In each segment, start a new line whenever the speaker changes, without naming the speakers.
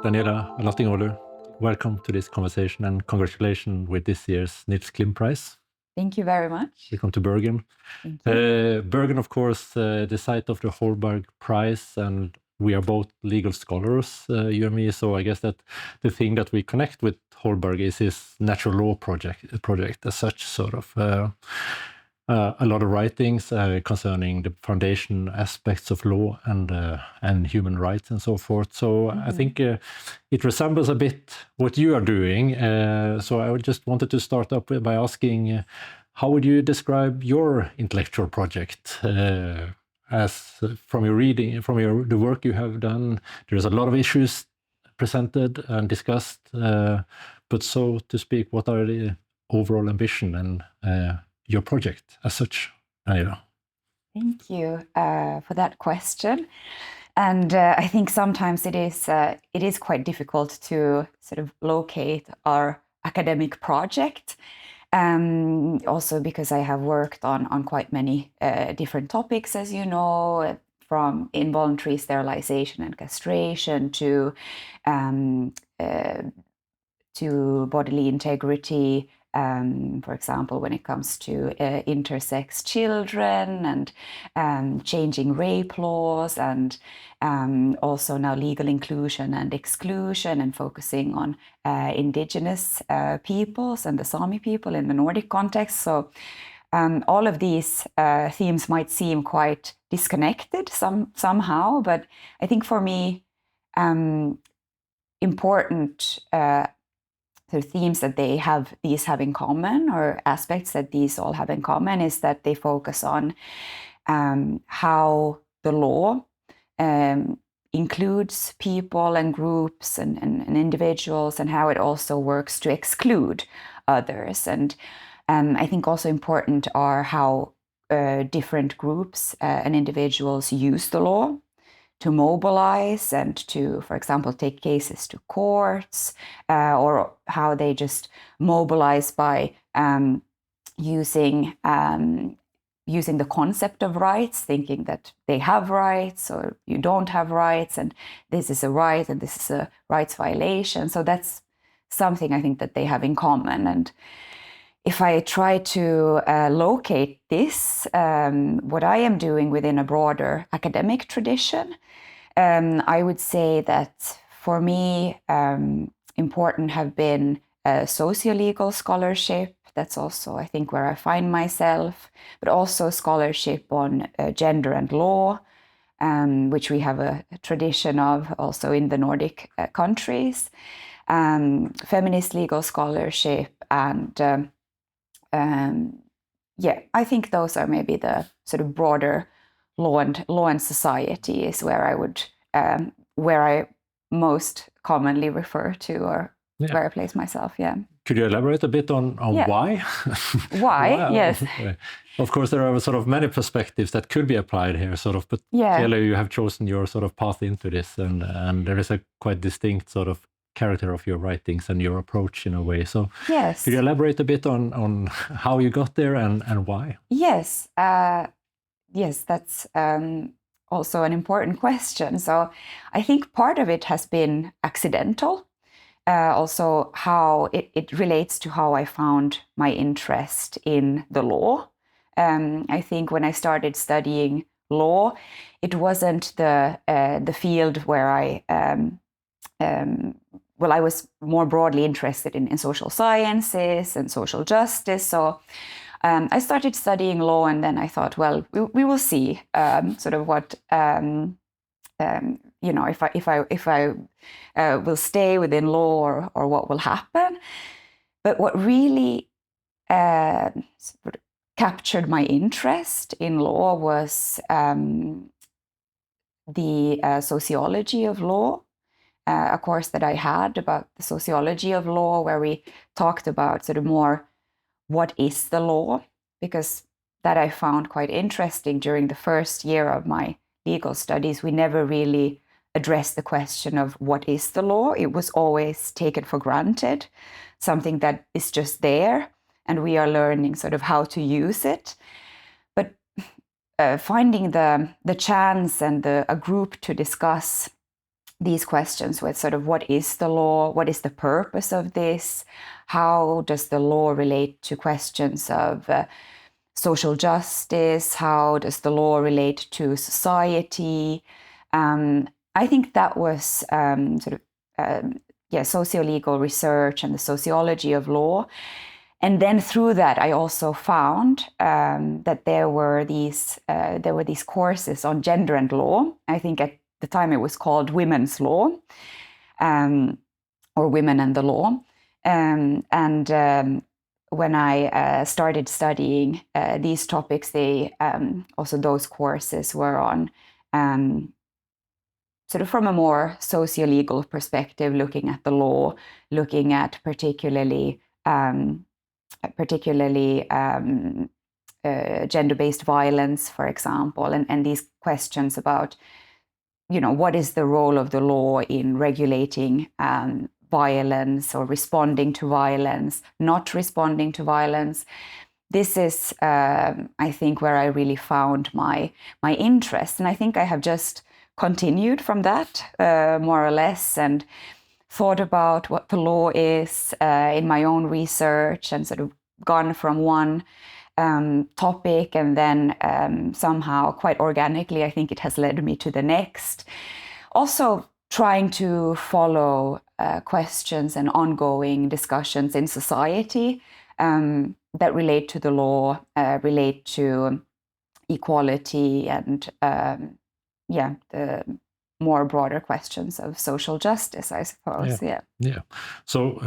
Daniela Alaattinoğlu, welcome to this conversation and congratulations with this year's Nils Klim Prize.
Thank you very much.
Welcome to Bergen.
Thank you.
Bergen, of course, the site of the Holberg Prize, and we are both legal scholars, you and me, so I guess that the thing that we connect with Holberg is his natural law project as such, sort of. A lot of writings concerning the foundation aspects of law and human rights and so forth. So I think it resembles a bit what you are doing. So I just wanted to start up by asking, how would you describe your intellectual project? As from your reading, from the work you have done, there's a lot of issues presented and discussed. But so to speak, what are the overall ambition and your project as such, Daniela?
Thank you for that question. And I think sometimes it is quite difficult to sort of locate our academic project. Also because I have worked on quite many different topics, as you know, from involuntary sterilization and castration to bodily integrity. For example, when it comes to intersex children and changing rape laws, and also now legal inclusion and exclusion, and focusing on indigenous peoples and the Sami people in the Nordic context. So all of these themes might seem quite disconnected somehow, but I think for me, important the themes that these have in common, or aspects that these all have in common, is that they focus on how the law includes people and groups and individuals, and how it also works to exclude others. And I think also important are how different groups and individuals use the law to mobilize and to, for example, take cases to courts, or how they just mobilize by using the concept of rights, thinking that they have rights or you don't have rights, and this is a right and this is a rights violation. So that's something I think that they have in common. And if I try to locate this, what I am doing within a broader academic tradition, I would say that for me, important have been socio-legal scholarship. That's also, I think, where I find myself, but also scholarship on gender and law, which we have a tradition of also in the Nordic countries, feminist legal scholarship, and I think those are maybe the sort of broader law and society is where I would where I most commonly refer to, or where I place myself. Yeah.
Could you elaborate a bit on why?
Why? Yes.
Of course, there are sort of many perspectives that could be applied here, sort of, but clearly you have chosen your sort of path into this, and there is a quite distinct sort of character of your writings and your approach in a way. So
yes,
could you elaborate a bit on how you got there and why?
Yes, yes, that's also an important question. So I think part of it has been accidental. Also how it relates to how I found my interest in the law. I think when I started studying law, it wasn't the field where I was more broadly interested in social sciences and social justice. So I started studying law, and then I thought, well, we will see sort of what, if I will stay within law or what will happen. But what really captured my interest in law was the sociology of law. A course that I had about the sociology of law, where we talked about sort of more what is the law, because that I found quite interesting. During the first year of my legal studies, we never really addressed the question of what is the law. It was always taken for granted, something that is just there, and we are learning sort of how to use it. But finding the chance and a group to discuss these questions with sort of what is the law, what is the purpose of this, how does the law relate to questions of social justice, how does the law relate to society. I think that was socio-legal research and the sociology of law. And then through that, I also found that there were these courses on gender and law. I think at the time it was called Women's Law, or Women and the Law. When I started studying these topics, those courses were on sort of from a more socio-legal perspective, looking at the law, looking at particularly gender-based violence, for example, and these questions about, what is the role of the law in regulating violence or responding to violence, not responding to violence. This is, I think, where I really found my interest, and I think I have just continued from that, more or less, and thought about what the law is in my own research, and sort of gone from one topic, and then somehow quite organically, I think it has led me to the next. Also trying to follow questions and ongoing discussions in society that relate to the law, relate to equality, and the more broader questions of social justice, I suppose.
Yeah. So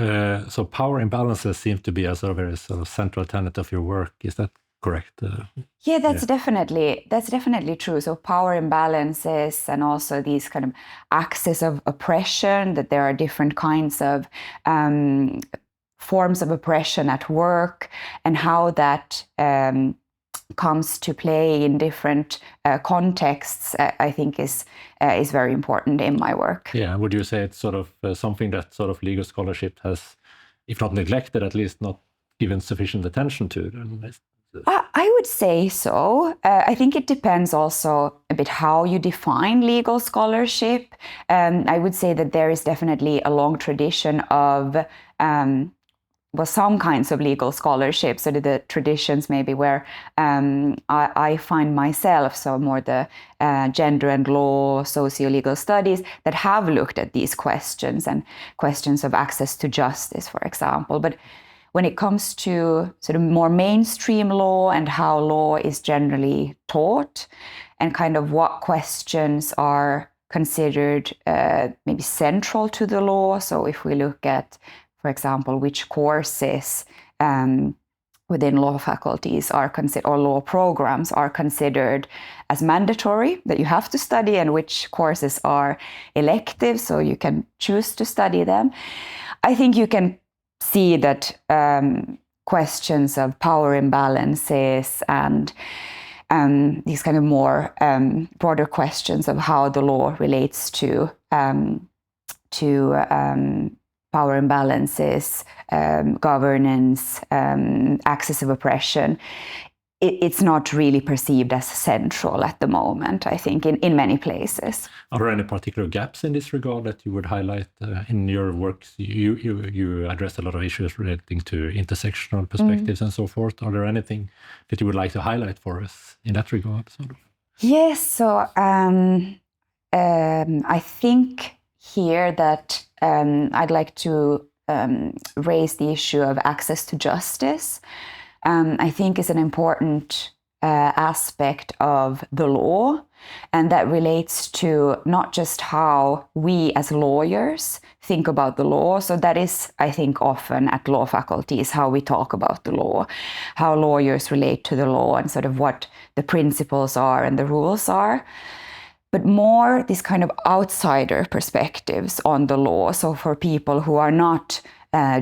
power imbalances seem to be a very central tenet of your work. Is that correct?
That's definitely true. So power imbalances, and also these kind of axes of oppression, that there are different kinds of forms of oppression at work, and how that comes to play in different contexts, I think is very important in my work.
Yeah, would you say it's sort of something that sort of legal scholarship has, if not neglected, at least not given sufficient attention to?
I would say so. I think it depends also a bit how you define legal scholarship. I would say that there is definitely a long tradition of some kinds of legal scholarship, sort of the traditions maybe where I find myself, so more the gender and law, socio-legal studies that have looked at these questions, and questions of access to justice, for example. But when it comes to sort of more mainstream law and how law is generally taught, and kind of what questions are considered maybe central to the law. So if we look at, for example, which courses within law faculties are considered, or law programs are considered as mandatory that you have to study, and which courses are elective, so you can choose to study them. I think you can see that questions of power imbalances and these kind of more broader questions of how the law relates to power imbalances, governance, axis of oppression, it's not really perceived as central at the moment, I think, in many places.
Are there any particular gaps in this regard that you would highlight in your works? You address a lot of issues relating to intersectional perspectives and so forth. Are there anything that you would like to highlight for us in that regard?
Yes, so I think here that I'd like to raise the issue of access to justice. I think is an important aspect of the law, and that relates to not just how we as lawyers think about the law. So that is, I think, often at law faculties how we talk about the law, how lawyers relate to the law, and sort of what the principles are and the rules are. But more these kind of outsider perspectives on the law. So for people who are not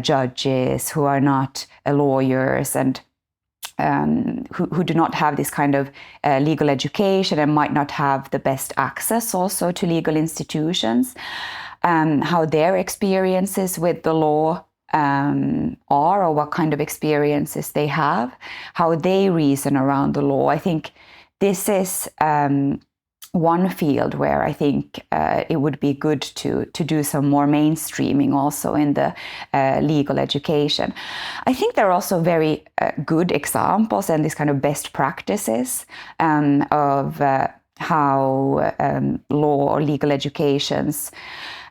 judges, who are not lawyers, and who do not have this kind of legal education, and might not have the best access also to legal institutions, how their experiences with the law are, or what kind of experiences they have, how they reason around the law. I think this is one field where I think it would be good to do some more mainstreaming also in the legal education. I think there are also very good examples and these kind of best practices of how law or legal educations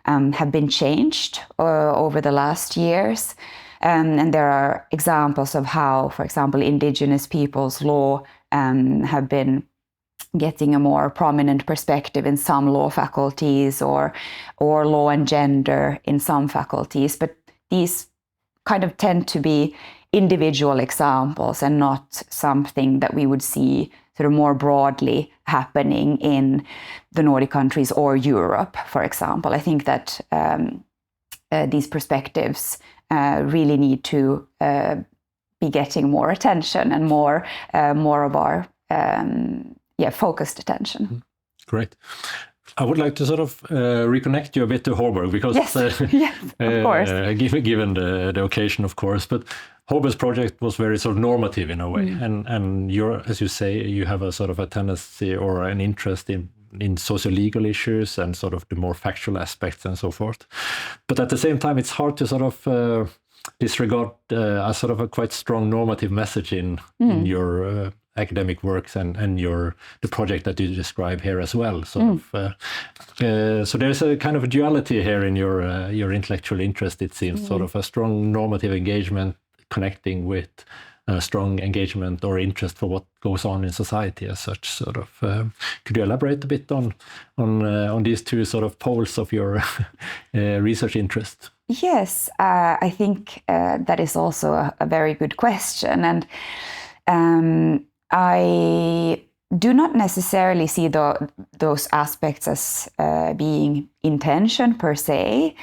have been changed over the last years. And there are examples of how, for example, Indigenous people's law have been getting a more prominent perspective in some law faculties, or law and gender in some faculties. But these kind of tend to be individual examples and not something that we would see sort of more broadly happening in the Nordic countries or Europe, for example. I think that these perspectives really need to be getting more attention and more of our focused attention.
Great. I would like to sort of reconnect you a bit to Holberg, because
yes, of course.
Given the occasion, of course, but Holberg's project was very sort of normative in a way, and you're, as you say, you have a sort of a tendency or an interest in socio-legal issues and sort of the more factual aspects and so forth. But at the same time, it's hard to sort of disregard a sort of a quite strong normative message in your academic works and the project that you describe here as well. So there's a kind of a duality here in your intellectual interest, it seems, sort of a strong normative engagement connecting with strong engagement or interest for what goes on in society as such. Sort of, could you elaborate a bit on these two sort of poles of your research interest?
Yes, I think that is also a very good question, and I do not necessarily see those aspects as being intention per se,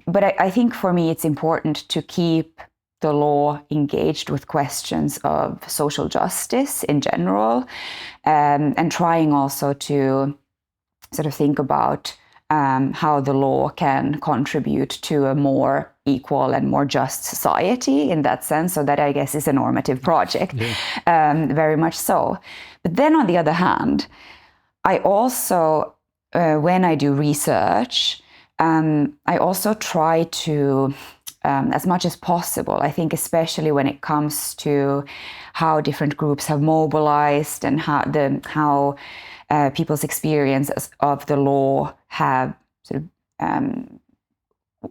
but I think for me it's important to keep the law engaged with questions of social justice in general, and trying also to sort of think about how the law can contribute to a more equal and more just society in that sense. So that, I guess, is a normative project, very much so. But then on the other hand, I also, when I do research, I also try to, as much as possible, I think especially when it comes to how different groups have mobilized and how people's experiences of the law have sort of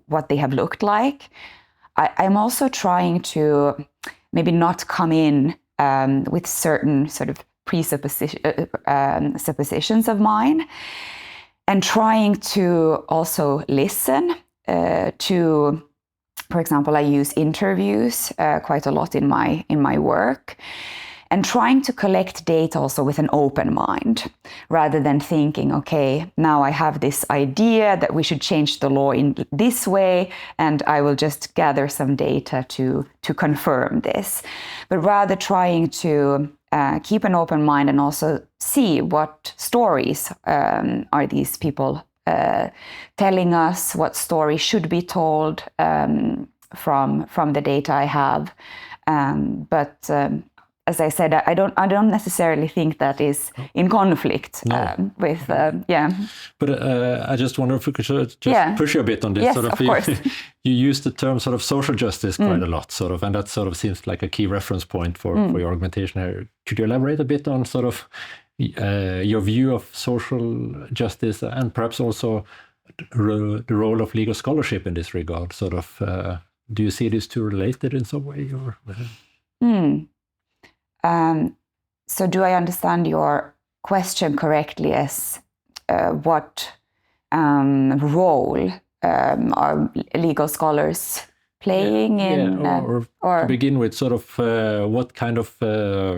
what they have looked like. I'm also trying to maybe not come in with certain sort of suppositions of mine, and trying to also listen to, for example, I use interviews quite a lot in my work, and trying to collect data also with an open mind, rather than thinking, okay, now I have this idea that we should change the law in this way, and I will just gather some data to confirm this. But rather trying to keep an open mind and also see what stories are these people telling us, what stories should be told from the data I have. But as I said, I don't necessarily think that is in conflict with
But I just wonder if we could just push you a bit on this.
Yes,
sort
of course.
You use the term sort of social justice quite a lot, sort of, and that sort of seems like a key reference point for your argumentation here. Could you elaborate a bit on sort of your view of social justice, and perhaps also the role of legal scholarship in this regard? Sort of, do you see these two related in some way? Or
so do I understand your question correctly as what role are legal scholars playing in?
Or to begin with, sort of what kind of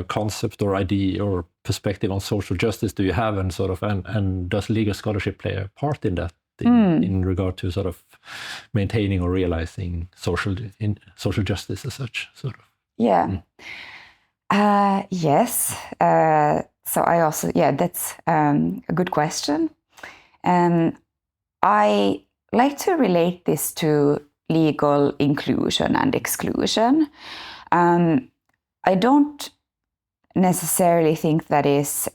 concept or idea or perspective on social justice do you have, and sort of and does legal scholarship play a part in that in regard to sort of maintaining or realizing social justice as such, sort of?
Yes. So I also, that's a good question. I like to relate this to legal inclusion and exclusion. I don't necessarily think that is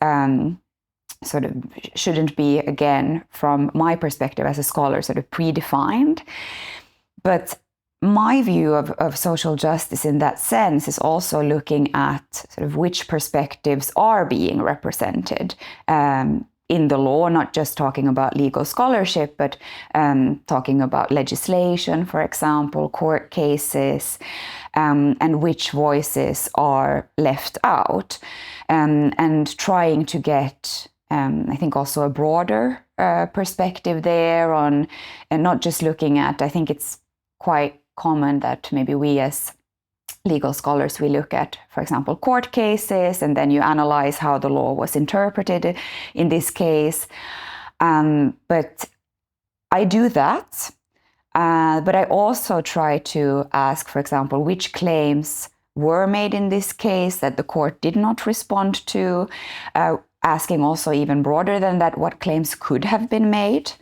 sort of shouldn't be, again, from my perspective as a scholar, sort of predefined. But my view of social justice in that sense is also looking at sort of which perspectives are being represented in the law, not just talking about legal scholarship, but talking about legislation, for example, court cases, and which voices are left out, and trying to get, I think, also a broader perspective there on, and not just looking at, I think it's quite common that maybe we as legal scholars, we look at, for example, court cases, and then you analyze how the law was interpreted in this case. But I do that. But I also try to ask, for example, which claims were made in this case that the court did not respond to, asking also even broader than that, what claims could have been made.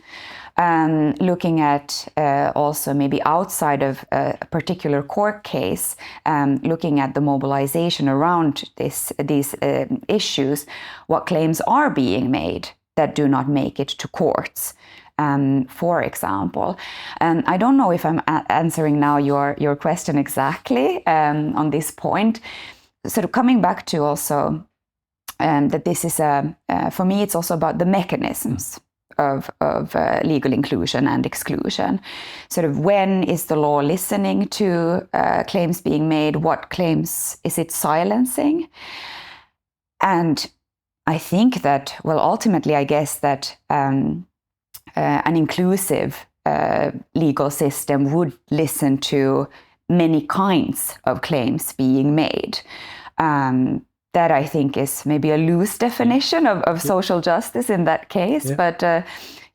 Looking at also maybe outside of a particular court case, looking at the mobilization around these issues, what claims are being made that do not make it to courts, for example. I don't know if I'm answering now your question exactly on this point. Sort of coming back to also that this is for me, it's also about the mechanisms of legal inclusion and exclusion. Sort of when is the law listening to claims being made? What claims is it silencing? And I think that, well, ultimately, I guess that an inclusive legal system would listen to many kinds of claims being made. That I think is maybe a loose definition of social justice in that case. Yeah. But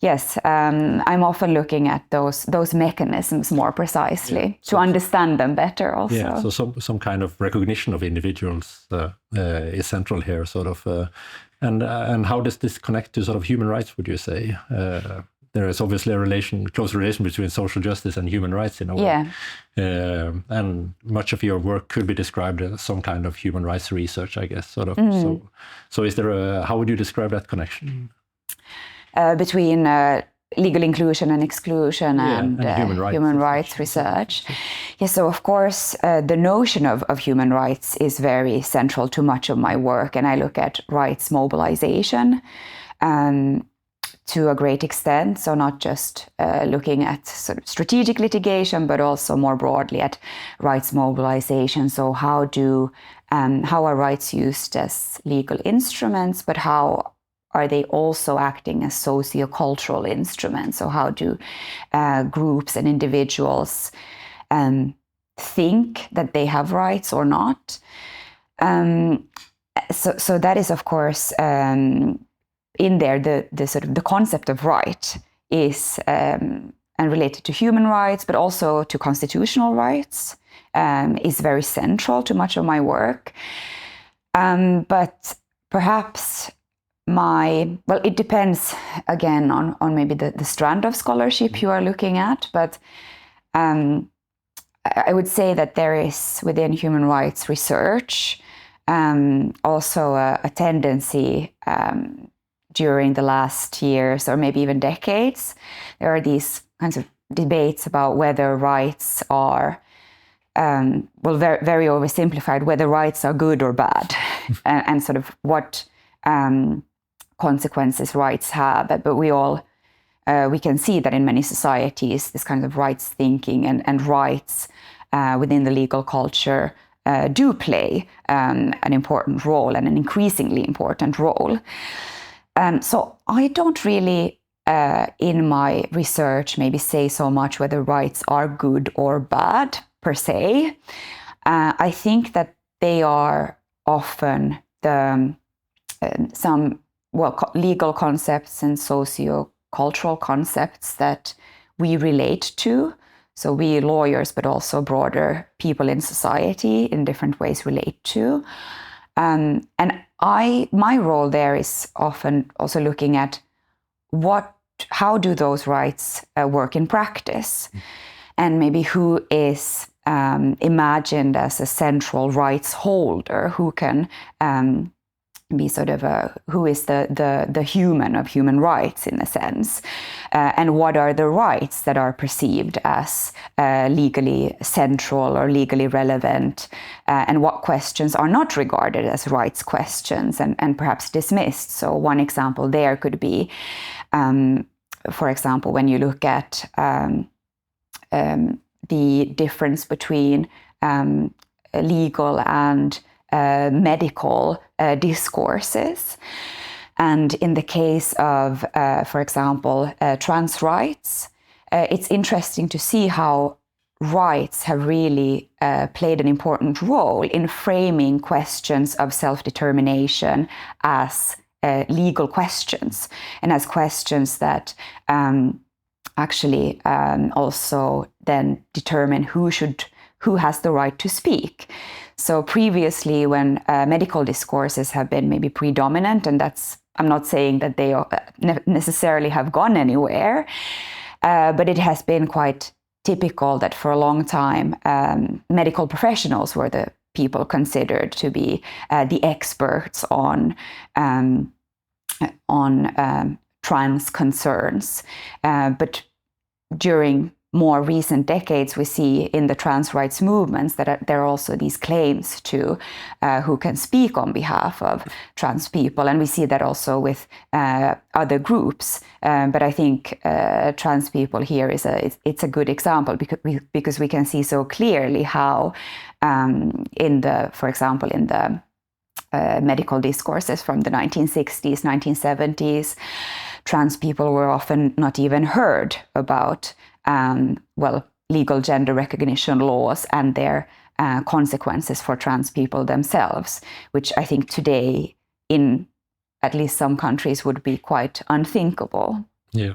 yes, I'm often looking at those mechanisms more precisely to understand them better also.
Yeah, so some kind of recognition of individuals is central here, sort of. And how does this connect to sort of human rights, would you say? There is obviously a close relation between social justice and human rights in a way.
Yeah.
And much of your work could be described as some kind of human rights research, I guess, sort of. Mm. So is there how would you describe that connection?
Between legal inclusion and exclusion and human rights research. Yeah, so of course, the notion of human rights is very central to much of my work, and I look at rights mobilization to a great extent. So not just looking at sort of strategic litigation, but also more broadly at rights mobilization. So how are rights used as legal instruments, but how are they also acting as sociocultural instruments? So how do groups and individuals think that they have rights or not? So that is, of course, in there, the sort of the concept of right is and related to human rights, but also to constitutional rights, is very central to much of my work. But perhaps it depends again on maybe the strand of scholarship you are looking at. But I would say that there is within human rights research also a tendency during the last years or maybe even decades. There are these kinds of debates about whether rights are, very, very oversimplified, whether rights are good or bad, and sort of what consequences rights have. But we can see that in many societies, this kind of rights thinking and rights within the legal culture do play an important role, and an increasingly important role. So I don't really, in my research, maybe say so much whether rights are good or bad per se. I think that they are often some legal concepts and socio-cultural concepts that we relate to. So we lawyers, but also broader people in society in different ways relate to. And my role there is often also looking at how do those rights work in practice, and maybe who is imagined as a central rights holder who can be sort of who is the human of human rights in a sense, and what are the rights that are perceived as legally central or legally relevant, and what questions are not regarded as rights questions and perhaps dismissed. So one example there could be, for example, when you look at the difference between legal and medical discourses. And in the case of, for example, trans rights, it's interesting to see how rights have really played an important role in framing questions of self-determination as legal questions, and as questions that actually also then determine who has the right to speak. So previously, when medical discourses have been maybe predominant, and I'm not saying that they necessarily have gone anywhere, but it has been quite typical that for a long time, medical professionals were the people considered to be the experts on trans concerns. But during more recent decades, we see in the trans rights movements that there are also these claims to who can speak on behalf of trans people. And we see that also with other groups. But I think trans people here it's a good example because we can see so clearly how for example, in the medical discourses from the 1960s, 1970s, trans people were often not even heard about legal gender recognition laws and their consequences for trans people themselves, which I think today in at least some countries would be quite unthinkable.
Yeah.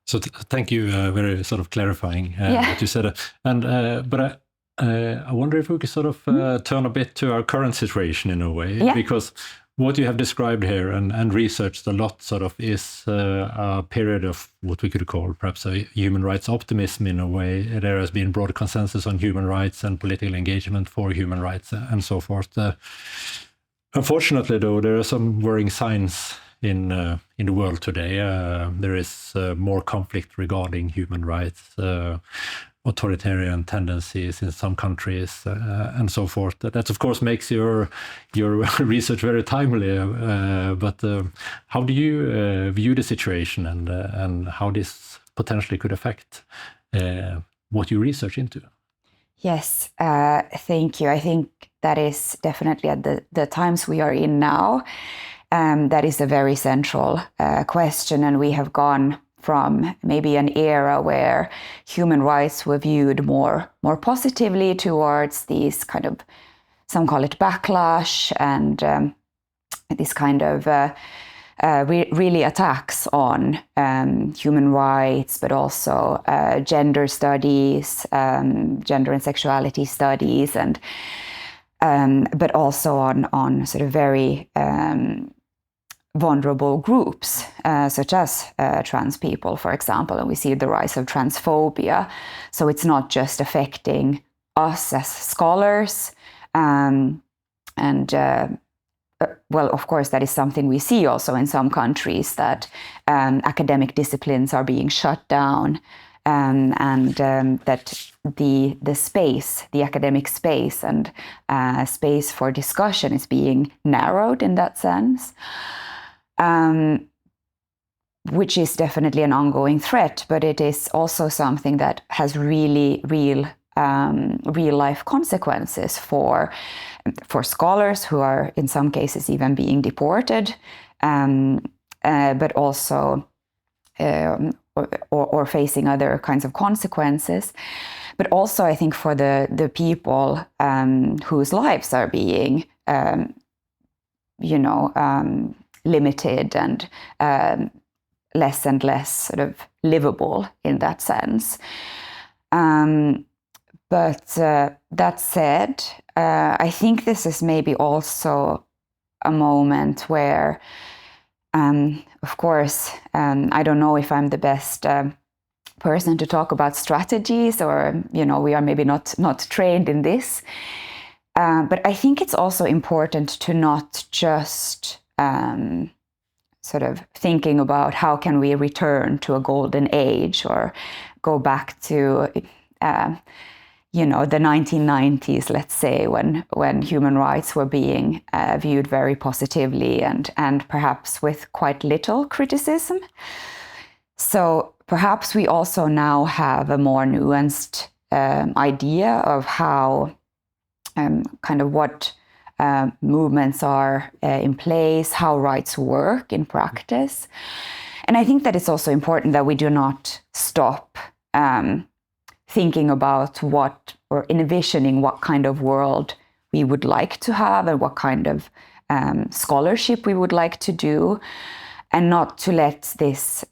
So thank you, very sort of clarifying what you said. But I wonder if we could sort of turn a bit to our current situation in a way, because what you have described here and researched a lot sort of is a period of what we could call perhaps a human rights optimism in a way. There has been broad consensus on human rights and political engagement for human rights and so forth. Unfortunately, though, there are some worrying signs in the world today. There is more conflict regarding human rights, authoritarian tendencies in some countries, and so forth. That of course makes your research very timely. But how do you view the situation and how this potentially could affect what you research into?
Yes, thank you. I think that is definitely at the times we are in now. That is a very central question, and we have gone from maybe an era where human rights were viewed more positively towards these kind of, some call it backlash, and this kind of really attacks on human rights, but also gender studies, gender and sexuality studies, and but also on sort of very vulnerable groups, such as trans people, for example, and we see the rise of transphobia. So it's not just affecting us as scholars, well, of course, that is something we see also in some countries, that academic disciplines are being shut down, and that the space, the academic space and space for discussion is being narrowed in that sense. Which is definitely an ongoing threat, but it is also something that has really real life consequences for scholars who are in some cases even being deported, but also or facing other kinds of consequences. But also, I think for the people whose lives are being, limited and less and less sort of livable in that sense. But that said, I think this is maybe also a moment where, of course, I don't know if I'm the best person to talk about strategies, or we are maybe not trained in this. But I think it's also important to not just sort of thinking about how can we return to a golden age or go back to the 1990s, let's say, when human rights were being viewed very positively and perhaps with quite little criticism. So perhaps we also now have a more nuanced idea of how kind of what movements are in place, how rights work in practice. And I think that it's also important that we do not stop thinking about or envisioning what kind of world we would like to have and what kind of scholarship we would like to do, and not to let these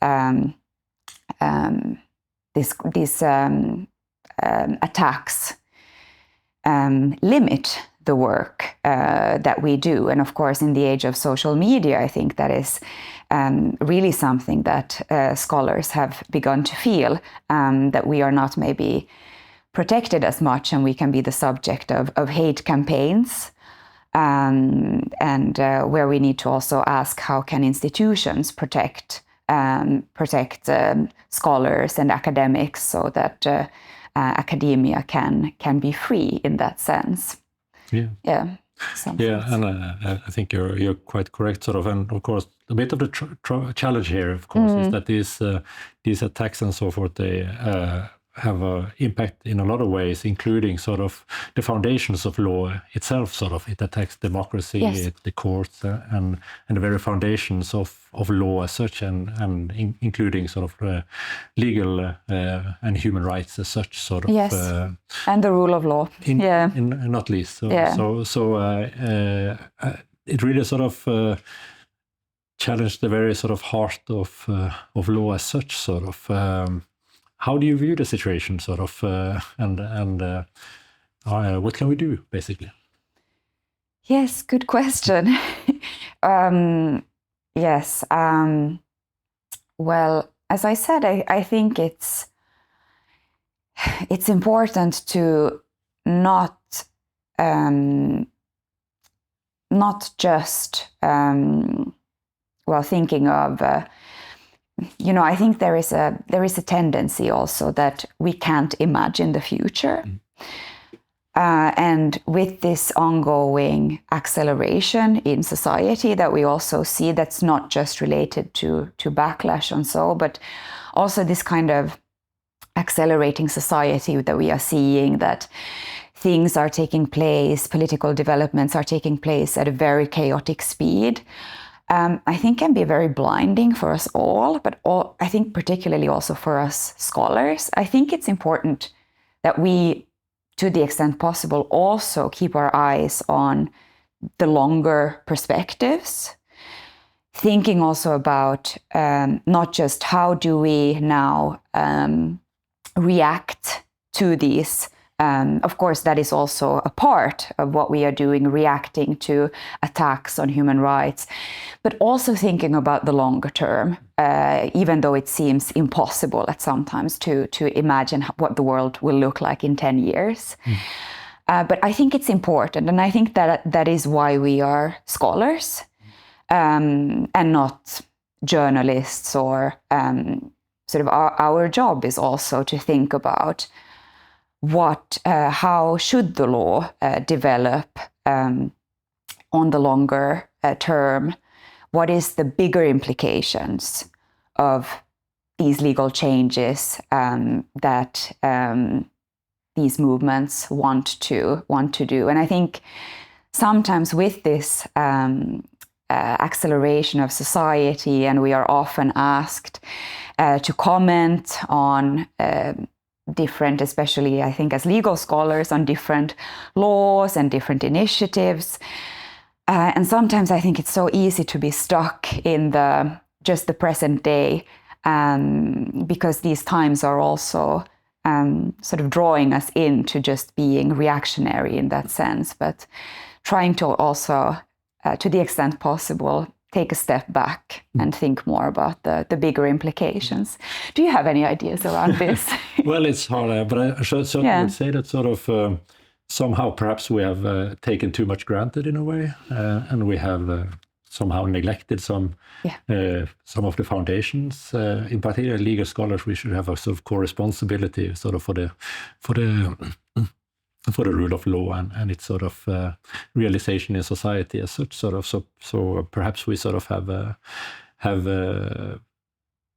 attacks limit the work that we do. And of course, in the age of social media, I think that is really something that scholars have begun to feel, that we are not maybe protected as much, and we can be the subject of hate campaigns, and where we need to also ask how can institutions protect scholars and academics so that academia can be free in that sense. Yeah.
And I think you're quite correct, sort of. And of course, a bit of the challenge here, of course, is that these attacks and so forth, they have an impact in a lot of ways, including sort of the foundations of law itself. Sort of, it attacks democracy,
yes.
The courts, and the very foundations of law as such, and including sort of legal and human rights as such. Sort of,
yes, and the rule of law.
Not least. So it really sort of challenged the very sort of heart of law as such. Sort of. How do you view the situation, sort of, and what can we do, basically?
Yes, good question. Yes. Well, as I said, I think it's important to not just thinking of. I think there is a tendency also that we can't imagine the future. And with this ongoing acceleration in society that we also see, that's not just related to backlash and so, but also this kind of accelerating society that we are seeing, that things are taking place, political developments are taking place at a very chaotic speed. I think can be very blinding for us all, but I think particularly also for us scholars. I think it's important that we, to the extent possible, also keep our eyes on the longer perspectives, thinking also about not just how do we now react to these. Of course, that is also a part of what we are doing, reacting to attacks on human rights, but also thinking about the longer term, even though it seems impossible at sometimes to imagine what the world will look like in 10 years. But I think it's important, and I think that is why we are scholars and not journalists, or sort of our job is also to think about how should the law develop on the longer term? What is the bigger implications of these legal changes that these movements want to do? And I think sometimes with this acceleration of society, and we are often asked to comment on different, especially I think as legal scholars, on different laws and different initiatives. And sometimes I think it's so easy to be stuck in just the present day, because these times are also sort of drawing us into just being reactionary in that sense, but trying to also, to the extent possible, take a step back and think more about the bigger implications. Do you have any ideas around this?
Well, it's hard, but I certainly would say that sort of somehow perhaps we have taken too much granted in a way, and we have somehow neglected some of the foundations. In particular, legal scholars, we should have a sort of co-responsibility sort of for the rule of law and its sort of realization in society as such. Sort of so perhaps we sort of have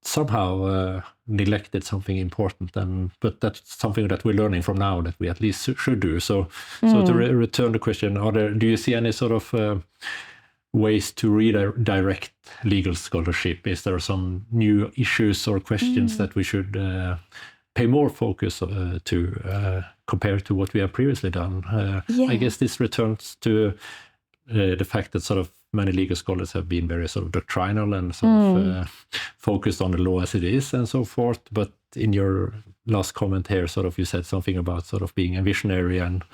somehow neglected something important, but that's something that we're learning from now that we at least should do. So to return the question, do you see any sort of ways to redirect legal scholarship? Is there some new issues or questions that we should pay more focus to compared to what we have previously done? I guess this returns to the fact that sort of many legal scholars have been very sort of doctrinal and sort of focused on the law as it is and so forth. But in your last comment here, sort of you said something about sort of being a visionary and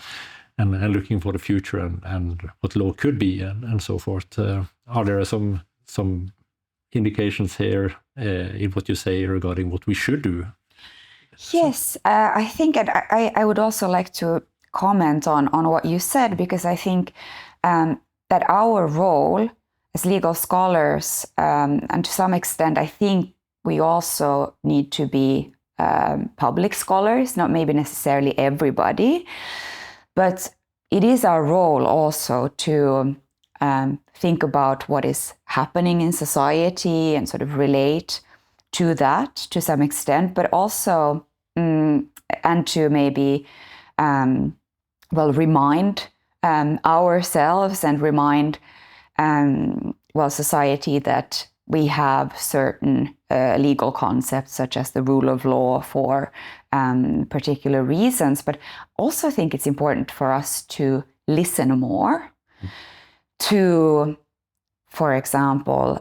looking for the future and what law could be and so forth. Are there some indications here in what you say regarding what we should do?
Yes, I think I would also like to comment on what you said, because I think that our role as legal scholars, and to some extent, I think we also need to be public scholars, not maybe necessarily everybody, but it is our role also to think about what is happening in society and sort of relate to that to some extent, but also and to maybe remind ourselves and remind society that we have certain legal concepts such as the rule of law for particular reasons, but also think it's important for us to listen more to, for example,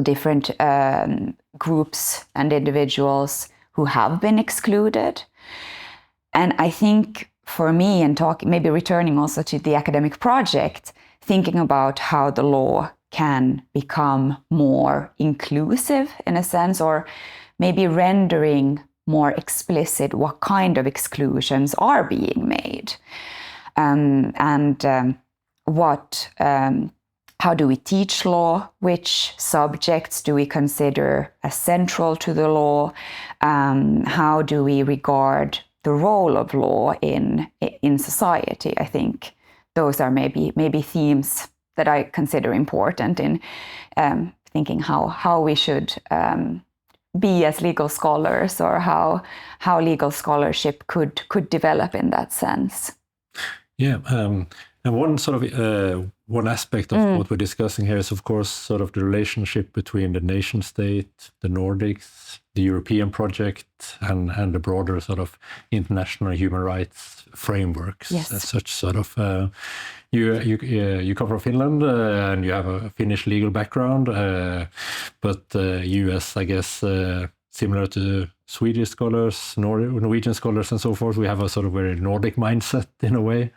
different groups and individuals who have been excluded. And I think for me, and maybe returning also to the academic project, thinking about how the law can become more inclusive in a sense, or maybe rendering more explicit what kind of exclusions are being made, how do we teach law? Which subjects do we consider as central to the law? How do we regard the role of law in society? I think those are maybe themes that I consider important in thinking how we should be as legal scholars, or how legal scholarship could develop in that sense.
Yeah, and one sort of one aspect of what we're discussing here is, of course, sort of the relationship between the nation state, the Nordics, the European project, and the broader sort of international human rights frameworks.
Yes.
As such, sort of you come from Finland and you have a Finnish legal background, but you, as I guess, similar to Swedish scholars, Norwegian scholars, and so forth, we have a sort of very Nordic mindset in a way.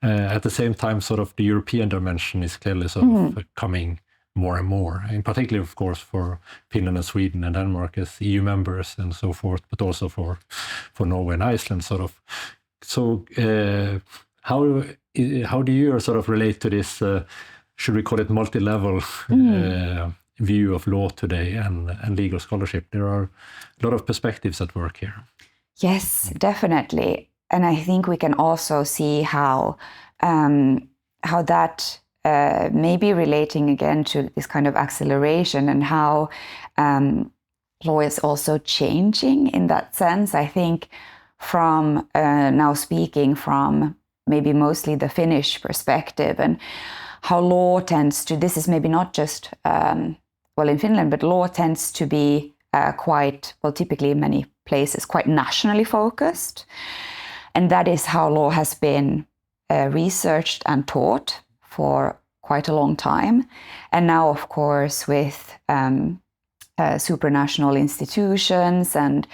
At the same time, sort of the European dimension is clearly sort of coming more and more, in particular, of course, for Finland and Sweden and Denmark as EU members and so forth, but also for Norway and Iceland, sort of. So how do you sort of relate to this, should we call it multi-level view of law today and legal scholarship? There are a lot of perspectives at work here.
Yes, definitely. And I think we can also see how that may be relating again to this kind of acceleration, and how law is also changing in that sense. I think from now speaking from maybe mostly the Finnish perspective, and how law tends to, this is maybe not just, in Finland, but law tends to be typically in many places, quite nationally focused. And that is how law has been researched and taught for quite a long time. And now, of course, with supranational institutions and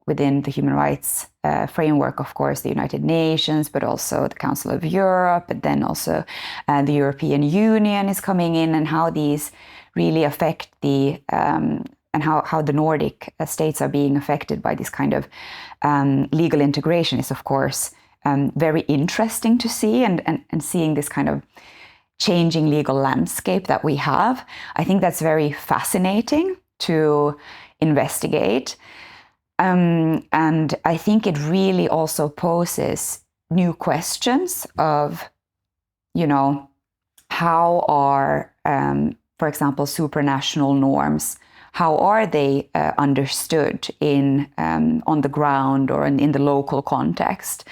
within the human rights framework, of course, the United Nations, but also the Council of Europe, but then also the European Union is coming in, and how these really affect the and how the Nordic states are being affected by this kind of legal integration is, of course, very interesting to see, and seeing this kind of changing legal landscape that we have. I think that's very fascinating to investigate. And I think it really also poses new questions of, how are, for example, supranational norms, how are they understood on the ground or in the local context?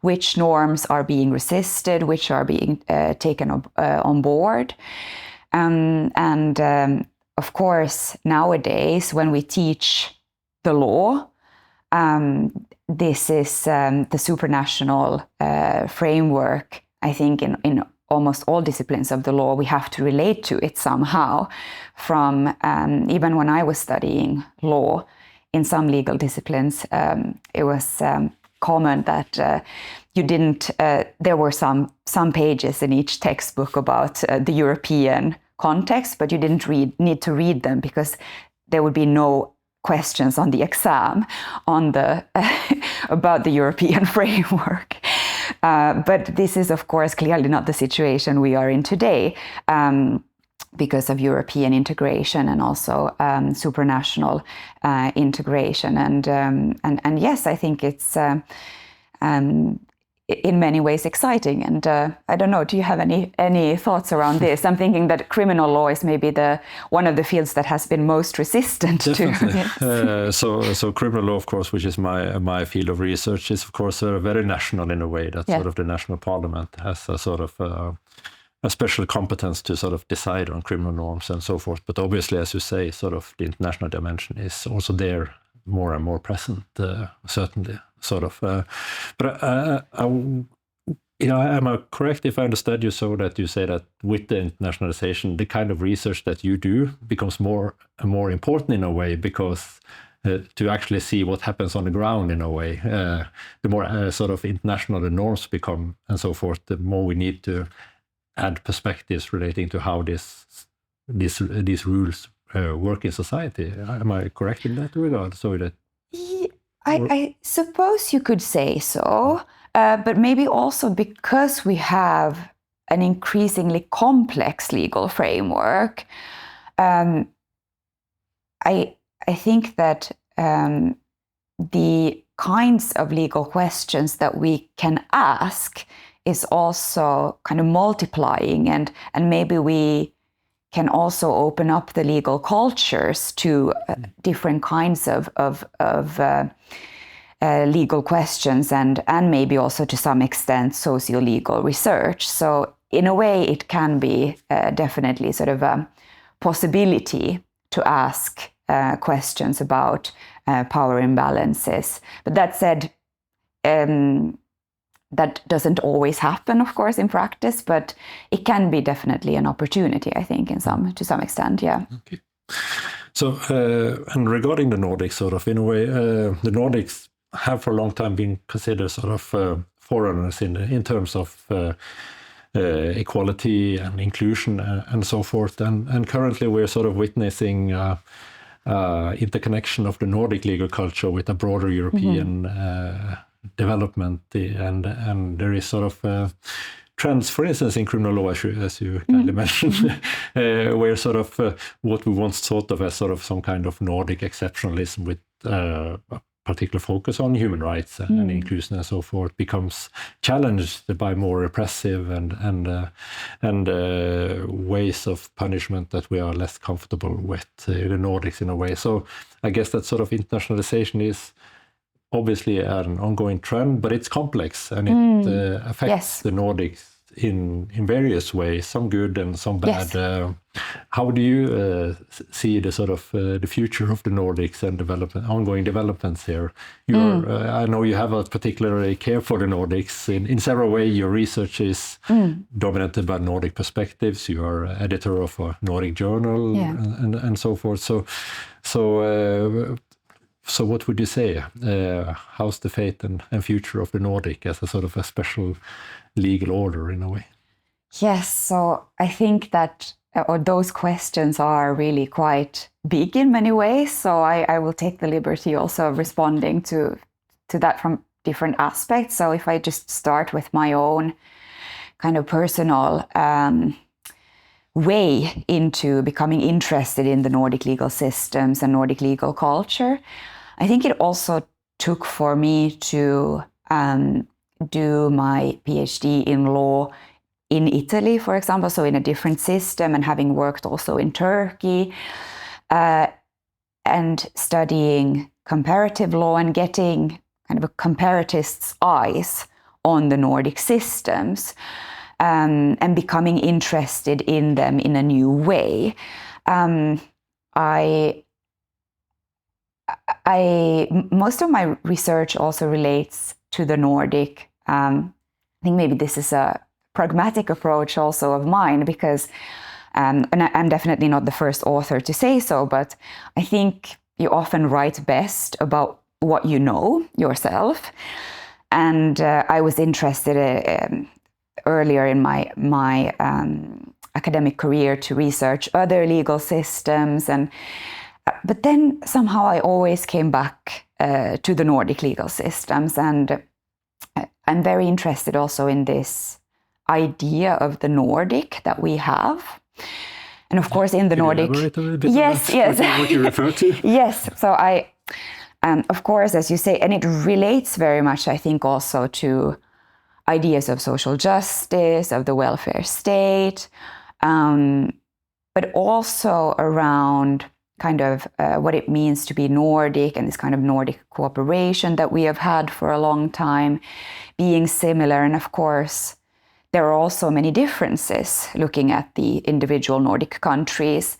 Which norms are being resisted, which are being taken on board? Of course, nowadays, when we teach the law, this is the supranational framework. I think in almost all disciplines of the law, we have to relate to it somehow. From even when I was studying law, in some legal disciplines, it was common that you didn't. There were some pages in each textbook about the European context, but you didn't need to read them because there would be no questions on the exam on the about the European framework. But this is, of course, clearly not the situation we are in today, because of European integration and also supranational integration. And yes, I think it's in many ways exciting. And I don't know, do you have any thoughts around this? I'm thinking that criminal law is maybe one of the fields that has been most resistant
Definitely.
to.
So criminal law, of course, which is my field of research, is of course very national in a way that sort of the national parliament has a sort of a special competence to sort of decide on criminal norms and so forth. But obviously, as you say, sort of the international dimension is also there more and more present, certainly. Sort of, but am I correct if I understood you so that you say that with the internationalization, the kind of research that you do becomes more and more important in a way, because to actually see what happens on the ground in a way, the more sort of international the norms become and so forth, the more we need to add perspectives relating to how these rules work in society. Am I correct in that regard? So that.
I suppose you could say so, but maybe also because we have an increasingly complex legal framework, I think that the kinds of legal questions that we can ask is also kind of multiplying, and maybe we can also open up the legal cultures to different kinds of legal questions and maybe also to some extent socio-legal research. So in a way, it can be definitely sort of a possibility to ask questions about power imbalances. But that said, that doesn't always happen, of course, in practice, but it can be definitely an opportunity, I think, to some extent, yeah.
Okay. So, and regarding the Nordics, sort of, in a way, the Nordics have for a long time been considered sort of forerunners in terms of equality and inclusion and so forth. And currently we're sort of witnessing interconnection of the Nordic legal culture with a broader European development, and there is sort of trends, for instance, in criminal law, as you kindly mentioned, where sort of what we once thought of as sort of some kind of Nordic exceptionalism with a particular focus on human rights and inclusion and so forth becomes challenged by more repressive and ways of punishment that we are less comfortable with the Nordics in a way. So I guess that sort of internationalization is obviously an ongoing trend, but it's complex and it affects the Nordics in various ways, some good and some bad. Yes. How do you see the sort of the future of the Nordics and ongoing developments here? I know you have a particular care for the Nordics. In several ways, your research is dominated by Nordic perspectives. You are editor of a Nordic journal and so forth. So So what would you say? How's the fate and future of the Nordic as a sort of a special legal order in a way?
Yes, so I think that those questions are really quite big in many ways. So I will take the liberty also of responding to that from different aspects. So if I just start with my own kind of personal way into becoming interested in the Nordic legal systems and Nordic legal culture, I think it also took for me to do my PhD in law in Italy, for example, so in a different system, and having worked also in Turkey, and studying comparative law and getting kind of a comparatist's eyes on the Nordic systems, and becoming interested in them in a new way. Most of my research also relates to the Nordic. I think maybe this is a pragmatic approach also of mine, because, and I'm definitely not the first author to say so, but I think you often write best about what you know yourself. And I was interested earlier in my academic career to research other legal systems, but then somehow I always came back to the Nordic legal systems, and I'm very interested also in this idea of the Nordic that we have. And of course, in the Nordic,
elaborate a little bit
yes,
on that, what you refer to?
Yes. So of course, as you say, and it relates very much, I think, also to ideas of social justice, of the welfare state, but also around kind of what it means to be Nordic, and this kind of Nordic cooperation that we have had for a long time, being similar. And of course, there are also many differences looking at the individual Nordic countries.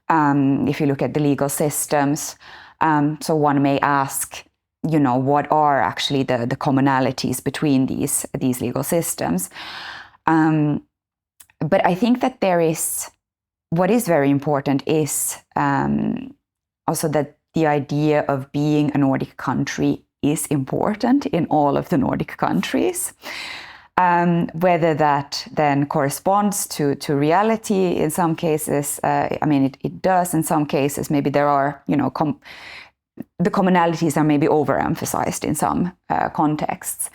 If you look at the legal systems, so one may ask, what are actually the commonalities between these legal systems? But I think that what is very important is also that the idea of being a Nordic country is important in all of the Nordic countries. Whether that then corresponds to reality in some cases, it does. In some cases, maybe there are, the commonalities are maybe overemphasized in some contexts.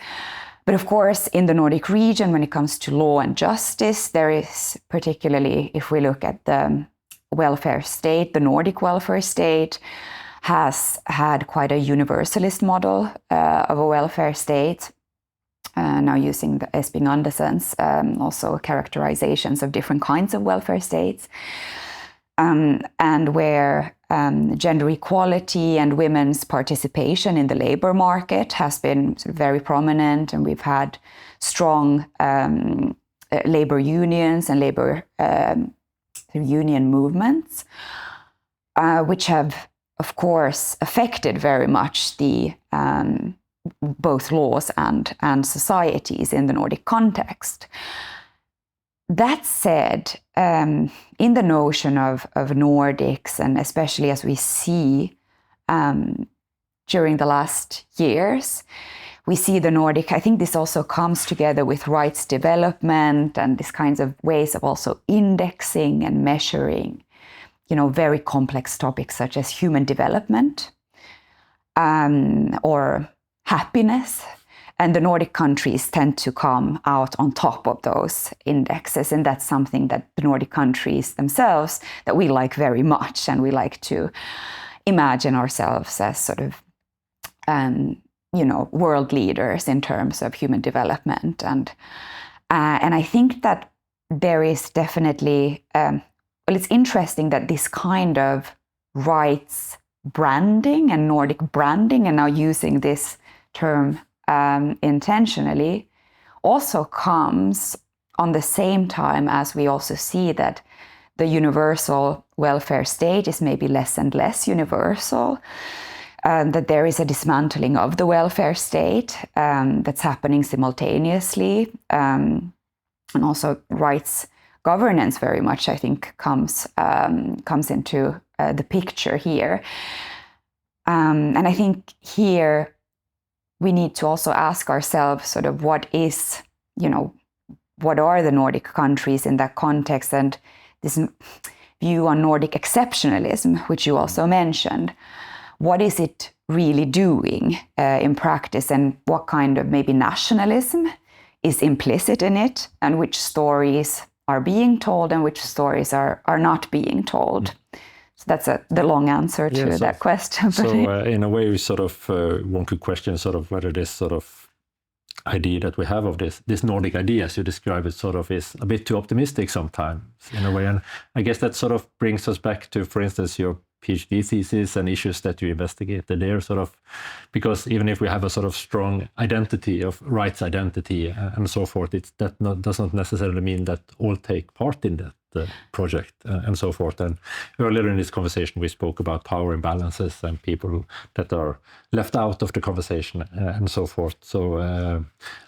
But of course, in the Nordic region, when it comes to law and justice, there is, particularly if we look at the welfare state, the Nordic welfare state has had quite a universalist model of a welfare state. Now using the Esping Andersen's also characterizations of different kinds of welfare states, and where gender equality and women's participation in the labor market has been sort of very prominent, and we've had strong labor unions and labor union movements, which have, of course, affected very much the both laws and societies in the Nordic context. That said, in the notion of Nordics, and especially as we see during the last years, we see the Nordic, I think this also comes together with rights development and these kinds of ways of also indexing and measuring, very complex topics such as human development or happiness. And the Nordic countries tend to come out on top of those indexes. And that's something that the Nordic countries themselves, that we like very much. And we like to imagine ourselves as sort of, world leaders in terms of human development. And I think that there is definitely, it's interesting that this kind of rights branding and Nordic branding, and now using this term intentionally, also comes on the same time as we also see that the universal welfare state is maybe less and less universal, that there is a dismantling of the welfare state that's happening simultaneously, and also rights governance very much, I think, comes into the picture here. And I think here we need to also ask ourselves sort of what are the Nordic countries in that context, and this view on Nordic exceptionalism, which you also mentioned. What is it really doing in practice, and what kind of maybe nationalism is implicit in it, and which stories are being told and which stories are not being told? So that's the long answer to that question.
So in a way, we sort of one could question sort of whether this sort of idea that we have of this Nordic idea, as you describe it, sort of is a bit too optimistic sometimes in a way. And I guess that sort of brings us back to, for instance, your PhD thesis and issues that you investigated there, sort of, because even if we have a sort of strong identity of rights identity and so forth, does not necessarily mean that all take part in that project and so forth. And earlier in this conversation, we spoke about power imbalances and people that are left out of the conversation and so forth. So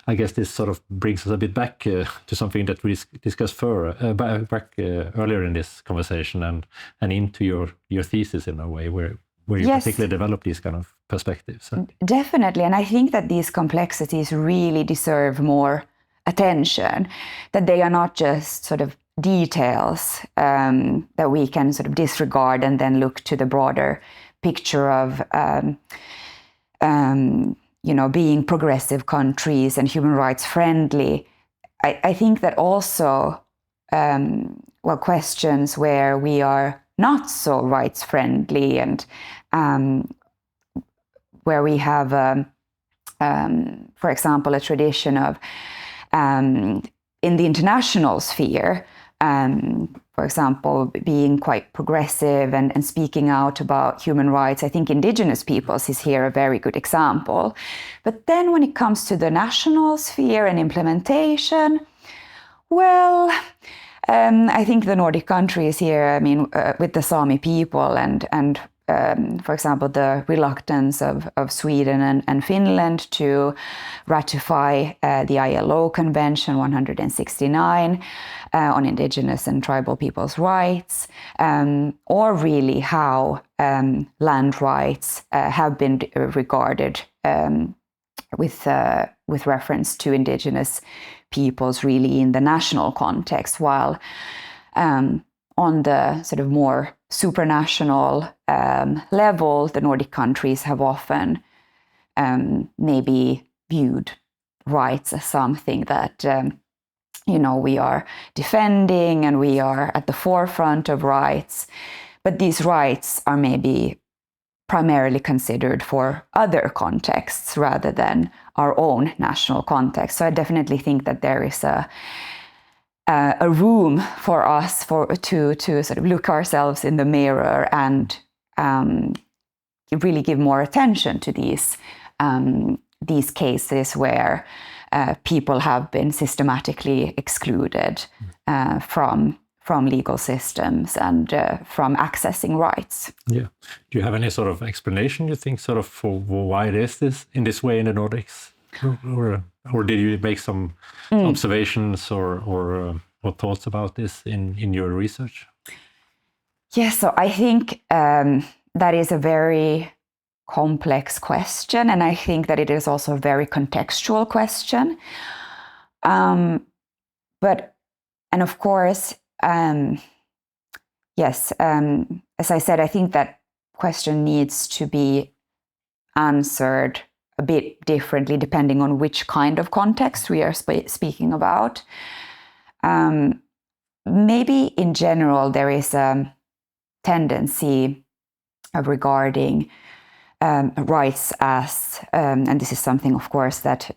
I guess this sort of brings us a bit back to something that we discussed back earlier in this conversation and into your thesis in a way where you particularly develop these kind of perspectives.
Definitely. And I think that these complexities really deserve more attention, that they are not just sort of details that we can sort of disregard and then look to the broader picture of being progressive countries and human rights friendly. I think that also questions where we are not so rights friendly and where we have for example a tradition of in the international sphere, for example, being quite progressive and speaking out about human rights. I think indigenous peoples is here a very good example. But then when it comes to the national sphere and implementation, well, I think the Nordic countries here, with the Sami people and for example, the reluctance of Sweden and Finland to ratify the ILO Convention 169 on indigenous and tribal people's rights, or really how land rights have been regarded with reference to indigenous peoples really in the national context, while on the sort of more supranational level, the Nordic countries have often maybe viewed rights as something that we are defending and we are at the forefront of rights, but these rights are maybe primarily considered for other contexts rather than our own national context. So I definitely think that there is a room for us to sort of look ourselves in the mirror and really give more attention to these cases where people have been systematically excluded from legal systems and from accessing rights.
Yeah. Do you have any sort of explanation, you think, sort of for why it is this in this way in the Nordics? Or did you make some observations or thoughts about this in your research?
Yes, so I think that is a very complex question, and I think that it is also a very contextual question. And of course, yes, as I said, I think that question needs to be answered a bit differently depending on which kind of context we are speaking about. Maybe in general, there is a tendency of regarding rights as, and this is something, of course, that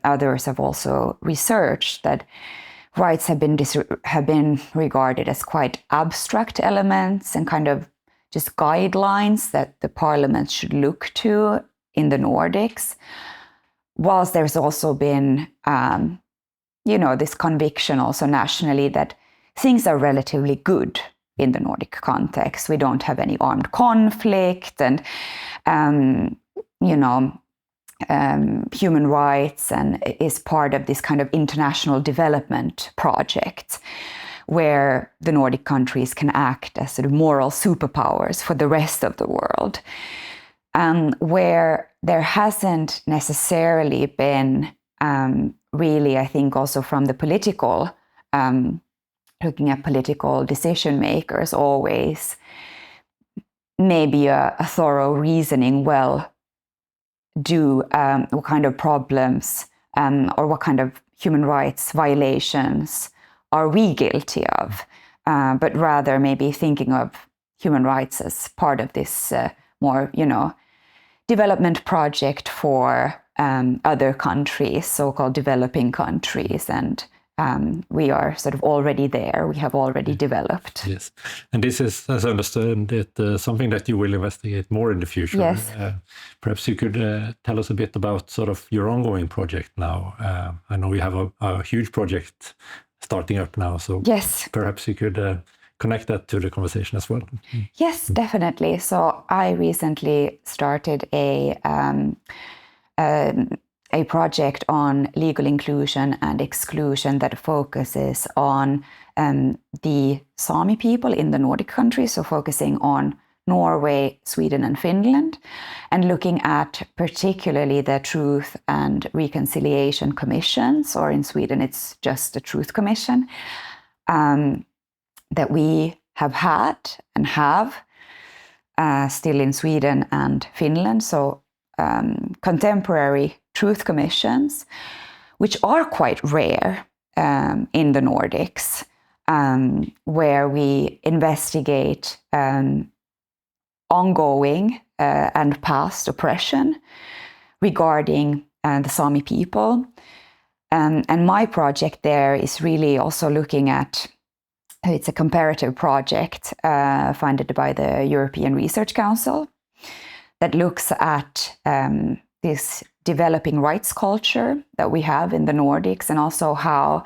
others have also researched, that rights have been regarded as quite abstract elements and kind of just guidelines that the parliament should look to in the Nordics, whilst there's also been, this conviction also nationally that things are relatively good in the Nordic context. We don't have any armed conflict, and human rights and is part of this kind of international development project where the Nordic countries can act as sort of moral superpowers for the rest of the world. where there hasn't necessarily been really, I think also from the political, looking at political decision makers, always maybe a thorough reasoning, well, what kind of problems or what kind of human rights violations are we guilty of? But rather maybe thinking of human rights as part of this more, development project for other countries, so-called developing countries. And we are sort of already there. We have already developed.
Yes. And this is, as I understand it, something that you will investigate more in the future.
Yes.
Perhaps you could tell us a bit about sort of your ongoing project now. I know you have a huge project starting up now, so
yes,
perhaps you could connect that to the conversation as well.
Yes, definitely. So I recently started a project on legal inclusion and exclusion that focuses on the Sami people in the Nordic countries, so focusing on Norway, Sweden, and Finland, and looking at particularly the Truth and Reconciliation Commissions, or in Sweden it's just the Truth Commission, that we have had and have still in Sweden and Finland. So contemporary truth commissions, which are quite rare in the Nordics, where we investigate ongoing and past oppression regarding the Sami people. And my project there is really also looking at, it's a comparative project funded by the European Research Council that looks at this developing rights culture that we have in the Nordics, and also how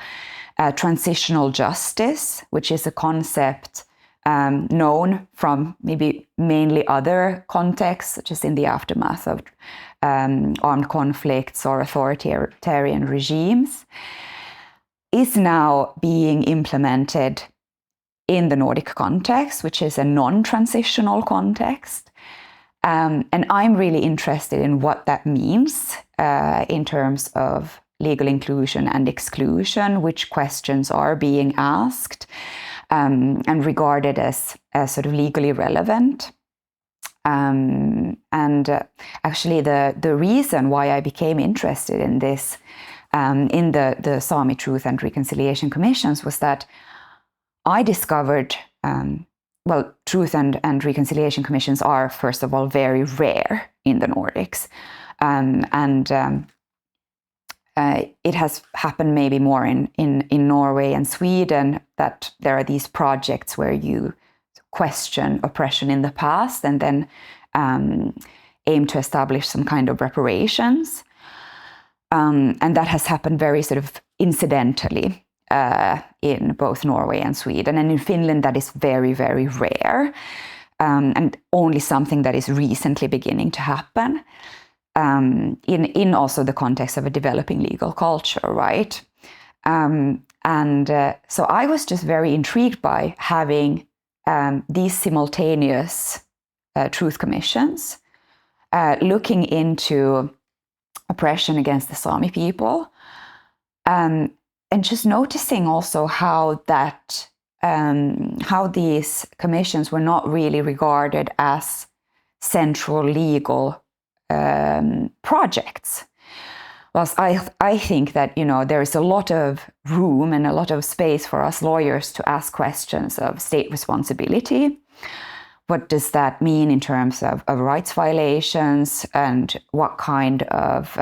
transitional justice, which is a concept known from maybe mainly other contexts, such as in the aftermath of armed conflicts or authoritarian regimes, is now being implemented in the Nordic context, which is a non-transitional context. And I'm really interested in what that means in terms of legal inclusion and exclusion, which questions are being asked and regarded as sort of legally relevant. Actually, the reason why I became interested in this, in the Sami Truth and Reconciliation Commissions, was that I discovered, Truth and Reconciliation Commissions are, first of all, very rare in the Nordics. It has happened maybe more in Norway and Sweden, that there are these projects where you question oppression in the past and then aim to establish some kind of reparations. And that has happened very sort of incidentally in both Norway and Sweden. And in Finland, that is very, very rare, and only something that is recently beginning to happen in also the context of a developing legal culture, right? So I was just very intrigued by having these simultaneous truth commissions looking into oppression against the Sami people, and just noticing also how these commissions were not really regarded as central legal projects. Whilst I think that there is a lot of room and a lot of space for us lawyers to ask questions of state responsibility. What does that mean in terms of rights violations, and what kind of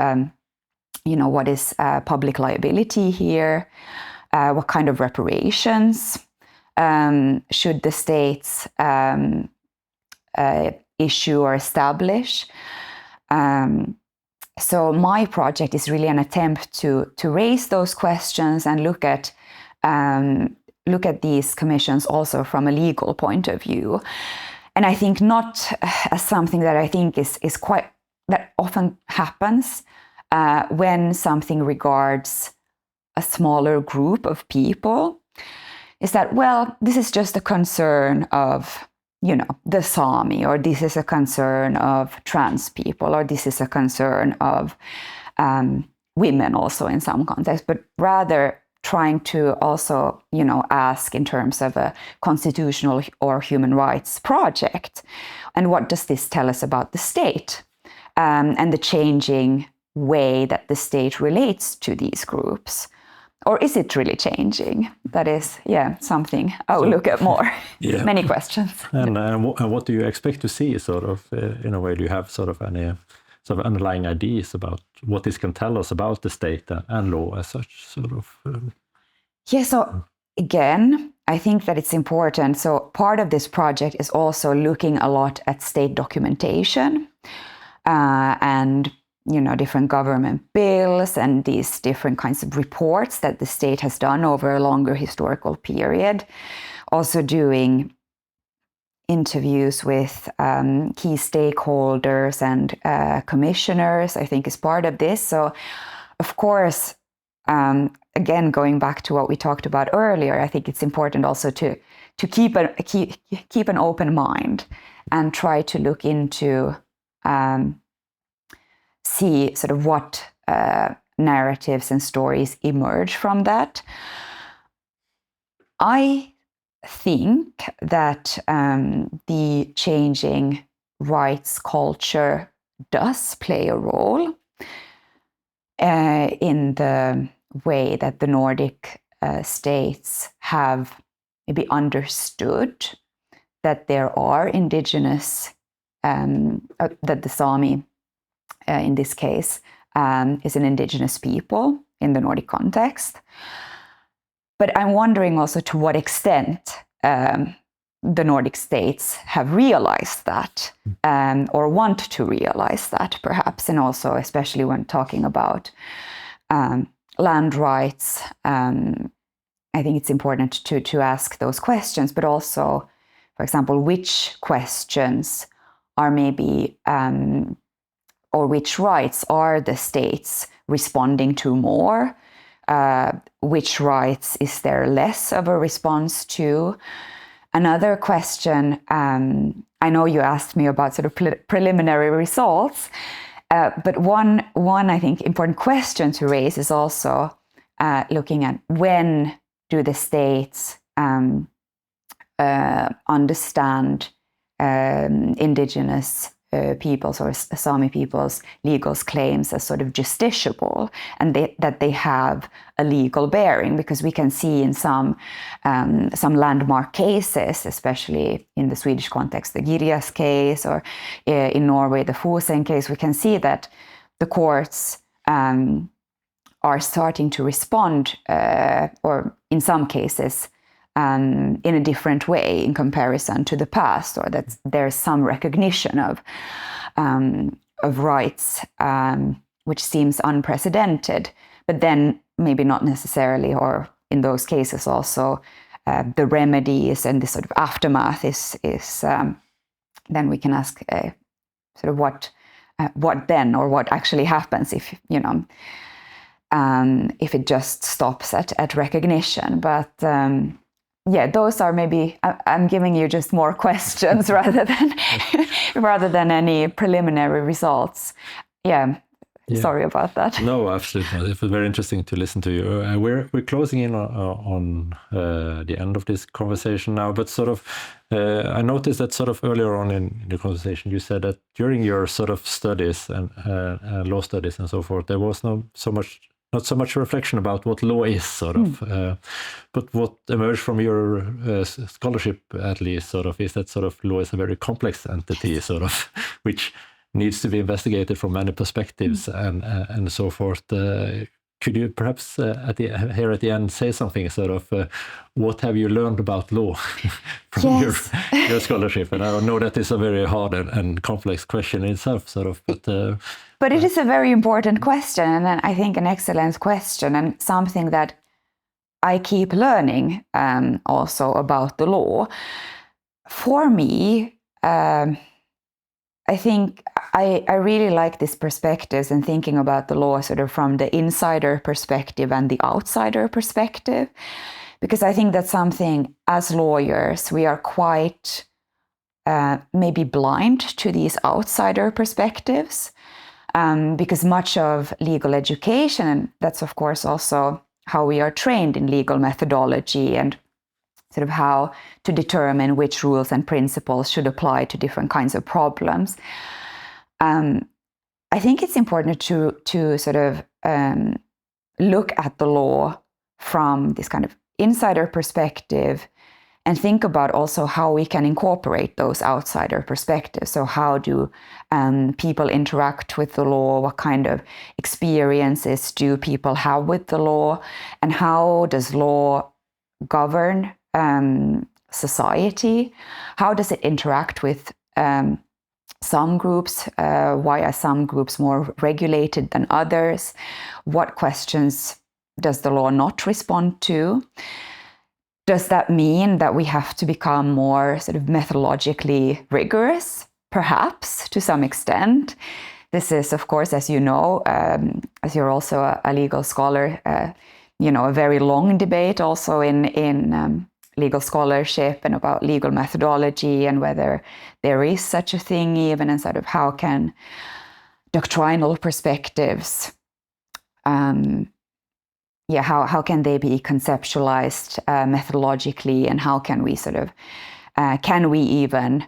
what is public liability here? What kind of reparations should the states issue or establish? So my project is really an attempt to raise those questions and look at these commissions also from a legal point of view. And I think not as something that I think is quite, that often happens when something regards a smaller group of people, is that, well, this is just a concern of the Sami, or this is a concern of trans people, or this is a concern of women also in some contexts, but rather trying to also, ask in terms of a constitutional or human rights project. And what does this tell us about the state and the changing way that the state relates to these groups? Or is it really changing? That is, something I will look at more.
Yeah.
Many questions.
And what do you expect to see, sort of, in a way? Do you have sort of any sort of underlying ideas about what this can tell us about the state and law as such, sort of?
So again, I think that it's important. So part of this project is also looking a lot at state documentation and different government bills and these different kinds of reports that the state has done over a longer historical period. Also doing interviews with key stakeholders and commissioners, I think, is part of this. So, of course, again, going back to what we talked about earlier, I think it's important also to keep an open mind and try to look into see sort of what narratives and stories emerge from that. I think that the changing rights culture does play a role in the way that the Nordic states have maybe understood that there are indigenous, that the Sami, in this case, is an indigenous people in the Nordic context. But I'm wondering also to what extent the Nordic states have realized that or want to realize that, perhaps, and also especially when talking about land rights. I think it's important to ask those questions, but also, for example, which questions are maybe or which rights are the states responding to more? Which rights is there less of a response to? Another question, I know you asked me about sort of preliminary results, but one I think important question to raise is also looking at when do the states understand indigenous peoples or Sami peoples' legal claims as sort of justiciable, and that they have a legal bearing, because we can see in some landmark cases, especially in the Swedish context, the Girjas case, or in Norway, the Fosen case, we can see that the courts are starting to respond, or in some cases, in a different way in comparison to the past, or that there's some recognition of rights, which seems unprecedented, but then maybe not necessarily, or in those cases also, the remedies and the sort of aftermath is then we can ask sort of what then, or what actually happens if if it just stops at recognition. But those are maybe, I'm giving you just more questions rather than any preliminary results. Sorry about that.
No, absolutely not. It was very interesting to listen to you. We're closing in on the end of this conversation now, but sort of I noticed that sort of earlier on in the conversation you said that during your sort of studies and law studies and so forth, there was not so much reflection about what law is, sort of, but what emerged from your scholarship, at least, sort of, is that sort of law is a very complex entity, sort of, which needs to be investigated from many perspectives and so forth. Could you perhaps here at the end say something, sort of, what have you learned about law from your scholarship? And I know that is a very hard and complex question in itself, sort of, but
it is a very important question, and I think an excellent question, and something that I keep learning also about the law. For me, I think I really like these perspectives and thinking about the law sort of from the insider perspective and the outsider perspective, because I think that's something as lawyers we are quite maybe blind to these outsider perspectives, because much of legal education, and that's of course also how we are trained in legal methodology and sort of how to determine which rules and principles should apply to different kinds of problems. I think it's important to sort of look at the law from this kind of insider perspective and think about also how we can incorporate those outsider perspectives. So how do people interact with the law? What kind of experiences do people have with the law? And how does law govern society? How does it interact with some groups? Why are some groups more regulated than others? What questions does the law not respond to? Does that mean that we have to become more sort of methodologically rigorous? Perhaps, to some extent. This is, of course, as you know, as you're also a legal scholar, a very long debate also in legal scholarship and about legal methodology and whether there is such a thing even, and sort of how can doctrinal perspectives how can they be conceptualized methodologically, and how can we sort of, can we even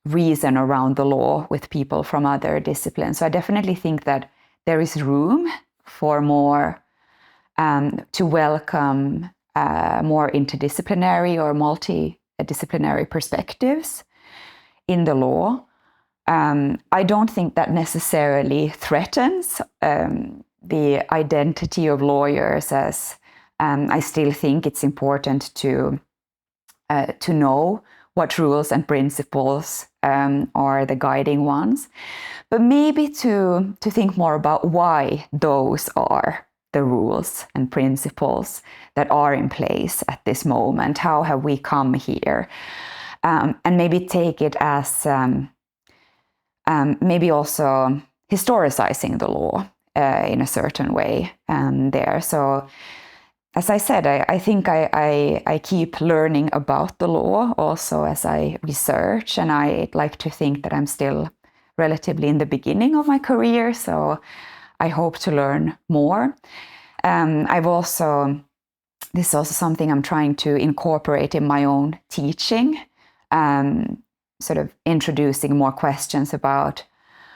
reason around the law with people from other disciplines? So I definitely think that there is room for more, to welcome more interdisciplinary or multidisciplinary perspectives in the law. I don't think that necessarily threatens the identity of lawyers, as I still think it's important to know what rules and principles are the guiding ones, but maybe to think more about why those are the rules and principles that are in place at this moment. How have we come here? And maybe take it as maybe also historicizing the law in a certain way there. So as I said, I think I keep learning about the law also as I research, and I like to think that I'm still relatively in the beginning of my career, so I hope to learn more. This is also something I'm trying to incorporate in my own teaching, sort of introducing more questions about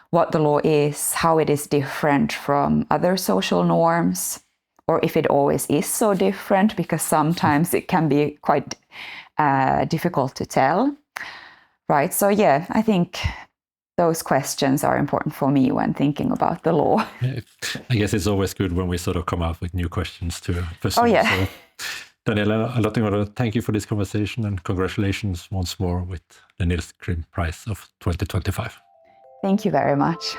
what the law is, how it is different from other social norms, or if it always is so different, because sometimes it can be quite difficult to tell, right? So yeah, I think those questions are important for me when thinking about the law.
I guess it's always good when we sort of come up with new questions to pursue.
Oh yeah.
So, Daniela Alaattinoğlu, thank you for this conversation, and congratulations once more with the Nils Klim Prize of 2025.
Thank you very much.